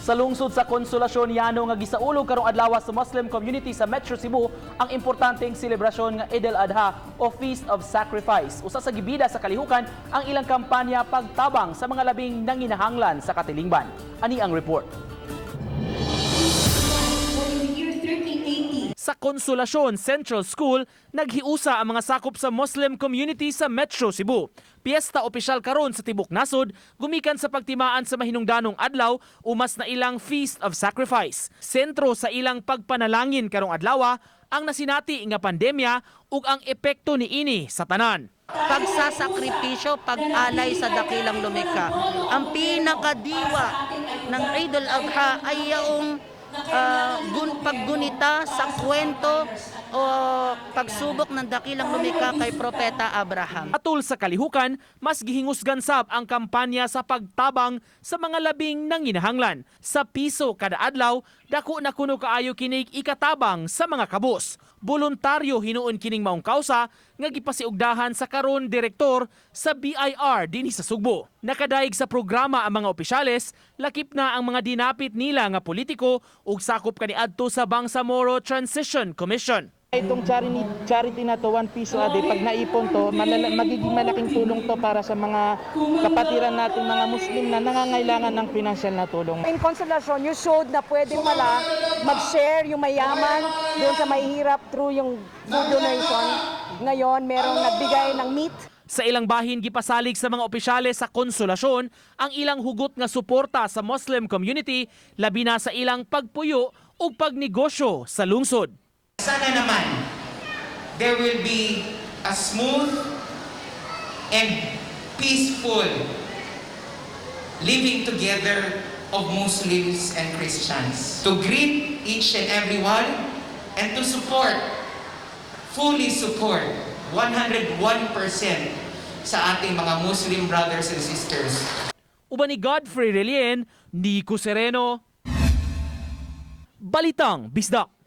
Sa lungsod sa Konsolasyon yano nga gisaulog karong adlaw sa Muslim community sa Metro Cebu ang importanteng selebrasyon nga Eid al-Adha o Feast of Sacrifice. Usa sa gibida sa kalihukan ang ilang kampanya pagtabang sa mga labing nanginahanglan sa katilingban. Ani ang report. Sa Konsolasyon Central School, naghiusa ang mga sakop sa Muslim community sa Metro Cebu. Piyesta opisyal karon sa Tibok Nasod, gumikan sa pagtimaan sa mahinungdanong adlaw, umas na ilang Feast of Sacrifice. Sentro sa ilang pagpanalangin karong adlaw ang nasinati nga pandemya ug ang epekto niini sa tanan. Pagsasakripisyo, pag-alay sa dakilang lumikha. Ang pinakadiwa ng Eid al-Adha ay yaong paggunita sa kwento o pagsubok ng dakilang lumikha kay Propeta Abraham. Atul sa kalihukan, mas gihingusgan sab ang kampanya sa pagtabang sa mga labing nanginahanglan. Sa piso kada adlaw, dako na kuno kaayo kinig ikatabang sa mga kabus. Voluntaryo hinuon kining maong kausa nga gipasiugdahan sa karon direktor sa BIR dinhi sa Sugbo. Nakadaig sa programa ang mga opisyales, lakip na ang mga dinapit nila nga politiko ug sakop kaniadto sa Bangsamoro Transition Commission. Itong charity na to, 1 piso a day, pag naipon to, magiging malaking tulong to para sa mga kapatiran natin mga Muslim na nangangailangan ng financial na tulong. In Konsolasyon, you showed na pwede pala mag-share yung mayaman doon sa mahihirap through yung food donation. Ngayon, merong nagbigay ng meat. Sa ilang bahin gipasalig sa mga opisyales sa Konsolasyon ang ilang hugot nga suporta sa Muslim community, labi na sa ilang pagpuyo ug pagnegosyo sa lungsod. Sana naman, there will be a smooth and peaceful living together of Muslims and Christians. To greet each and every one and to support, fully support, 101% sa ating mga Muslim brothers and sisters. Uban ni Godfrey Relien, Nico Sereno, Balitang Bisdak.